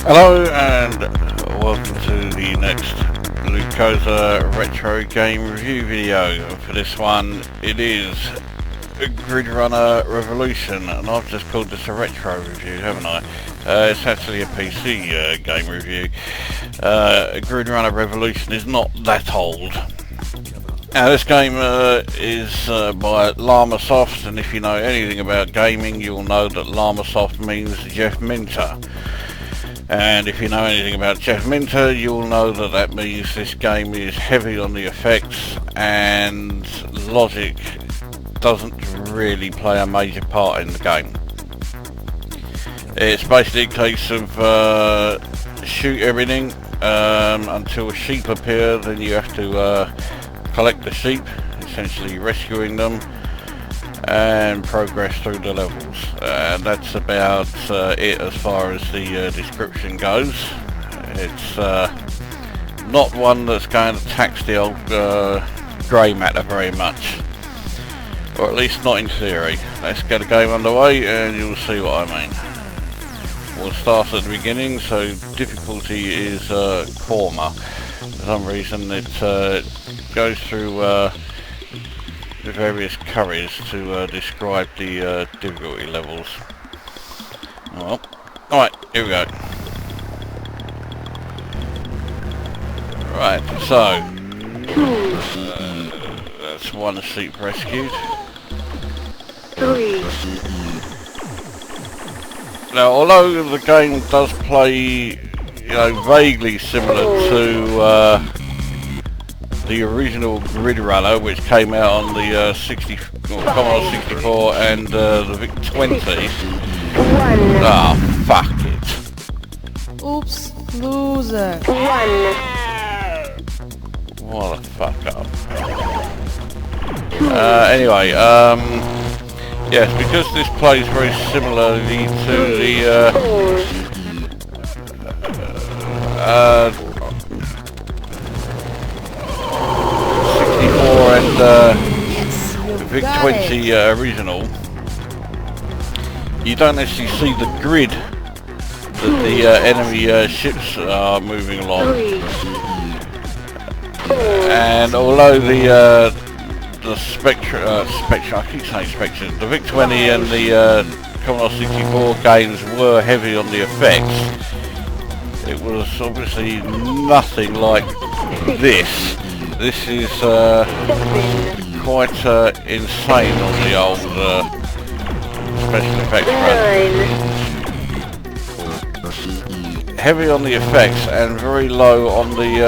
Hello and welcome to the next Lukozer retro game review video. For this one it is Gridrunner Revolution, and I've just called this a retro review, haven't I? It's actually a PC game review. Gridrunner Revolution is not that old. Now this game is by Llamasoft, and if you know anything about gaming you'll know that Llamasoft means Jeff Minter. And if you know anything about Jeff Minter, you'll know that that means this game is heavy on the effects and logic doesn't really play a major part in the game. It's basically a case of shoot everything until sheep appear, then you have to collect the sheep, essentially rescuing them, and progress through the levels. And that's about it as far as the description goes. It's not one that's going to tax the old grey matter very much, or at least not in theory. Let's get the game underway and you'll see what I mean. We'll start at the beginning, so difficulty is Korma. For some reason it goes through the various curries to describe the difficulty levels. Well, alright, here we go. Right, so that's one sheep rescued. 3. Now, although the game does play, you know, vaguely similar to the original Gridrunner, which came out on the Commodore 64 and the VIC-20. Ah, fuck it. Oops, loser. 1. What a fuck up. Anyway, yes, because this plays very similarly to the and VIC-20 original, you don't actually see the grid that the enemy ships are moving along. And although the Spectrum, I keep saying Spectrum, the VIC-20 and the Commodore 64 games were heavy on the effects, it was obviously nothing like this. This is quite insane on the old special effects front. Heavy on the effects and very low on the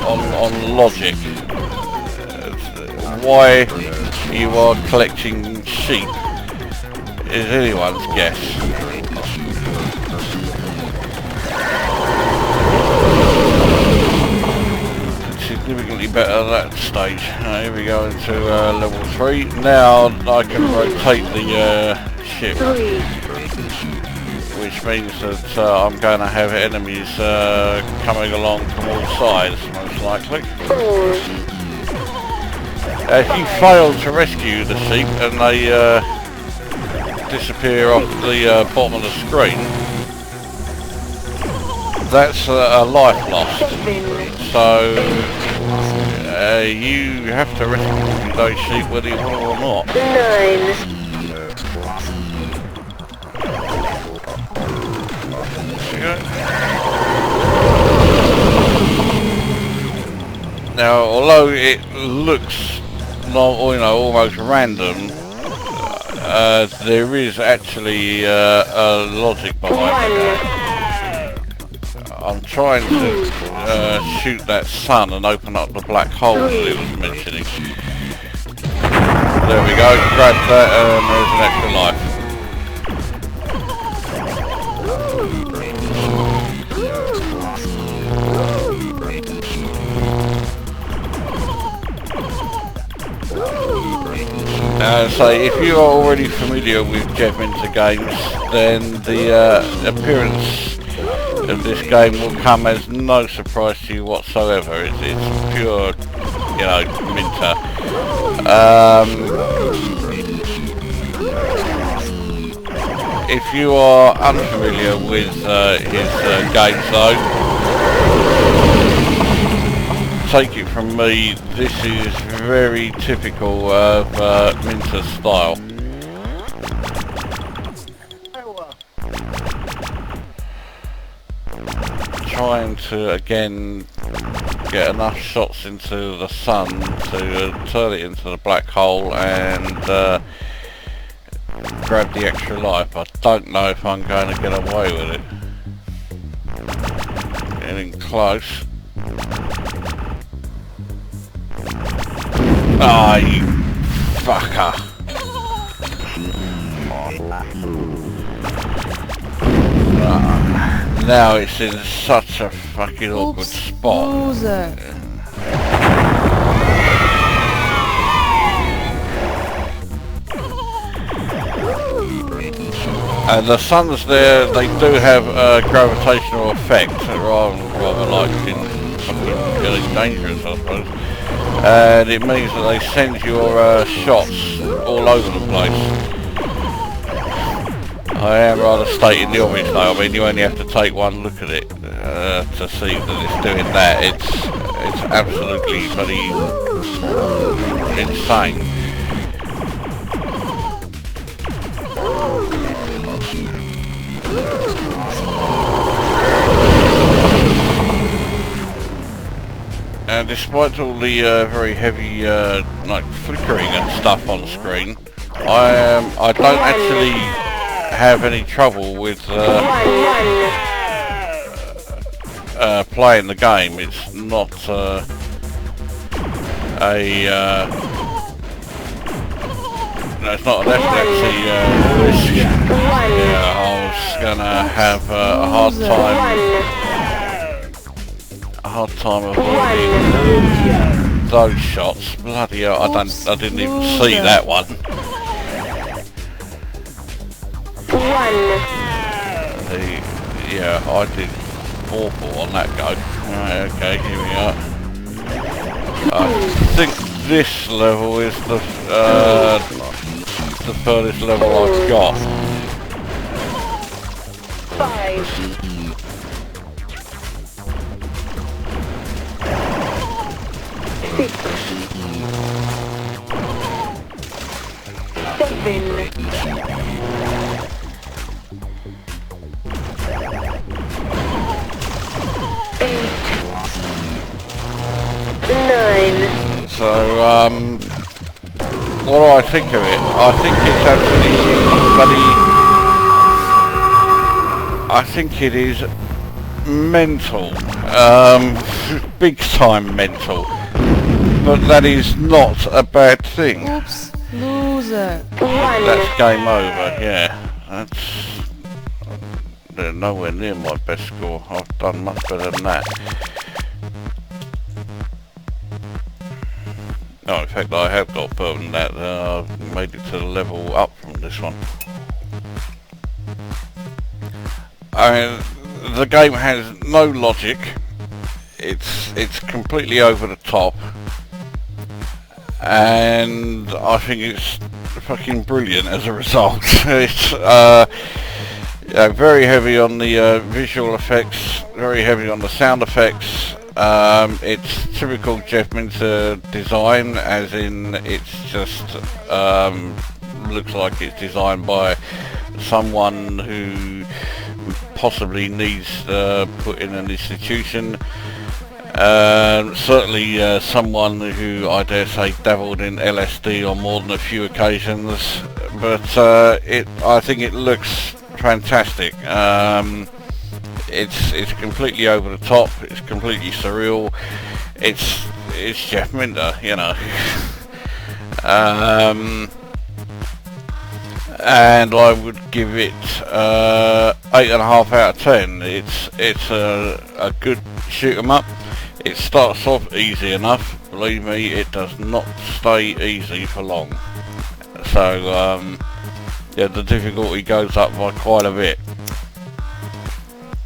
on logic. Why you are collecting sheep is anyone's guess. Significantly better at that stage. Here we go into level 3. Now I can rotate the ship, which means that I'm going to have enemies coming along from all sides, most likely. If you fail to rescue the sheep and they disappear off the bottom of the screen, that's a life lost. So you have to rescue those sheep whether you want or not. 9. Now, although it looks almost random, there is actually a logic behind it. I'm trying to shoot that sun and open up the black hole that it was mentioning. There we go, grab that and there's an extra life. So if you are already familiar with Jeff Minter games, then the appearance of this game will come as no surprise to you whatsoever. It's pure, you know, Minter. if you are unfamiliar with his games though, take it from me, this is very typical of Minter's style. Trying to again get enough shots into the sun to turn it into the black hole and grab the extra life. I don't know if I'm going to get away with it. Getting close. Ah, you fucker. Now it's in such a fucking awkward spot. Loser. And the suns there, they do have a gravitational effect, rather like in fucking getting dangerous, I suppose. And it means that they send your shots all over the place. I am rather stating the obvious though. I mean, you only have to take one look at it to see that it's doing that. It's absolutely bloody insane. And despite all the very heavy like flickering and stuff on screen, I don't actually have any trouble with playing the game. It's not no, it's not an epilepsy risk. Yeah, I was gonna have a hard time avoiding those shots. Bloody hell, I didn't even see that one. Yeah, I did awful on that go. Right, okay, here we are. I think this level is the furthest level I've got. 5, 6, 7, 9. So, what do I think of it? I think it's absolutely bloody... I think it is mental. Big time mental. But that is not a bad thing. Oops, loser. That's game over, yeah. They're nowhere near my best score. I've done much better than that. No, in fact I have got further than that. I've made it to the level up from this one. I mean, the game has no logic. It's completely over the top. And I think it's fucking brilliant as a result. It's very heavy on the visual effects, very heavy on the sound effects. It's typical Jeff Minter design, as in it's just looks like it's designed by someone who possibly needs put in an institution. Certainly someone who I dare say dabbled in LSD on more than a few occasions, but I think it looks fantastic. It's completely over the top. It's completely surreal. It's Jeff Minter, you know. And I would give it 8.5 out of 10. It's a good shoot 'em up. It starts off easy enough. Believe me, it does not stay easy for long. So yeah, the difficulty goes up by quite a bit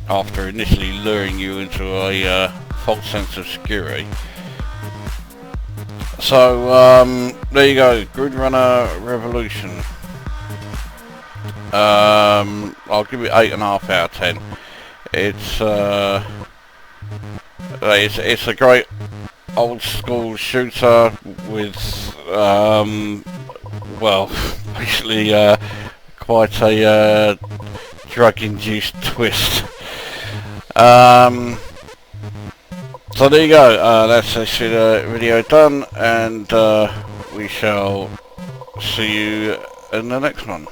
after initially luring you into a false sense of security. So there you go, Gridrunner Revolution. I'll give it 8.5 out of 10. It's a great old school shooter with well, basically quite a drug-induced twist. So there you go, that's this video done, and we shall see you in the next one.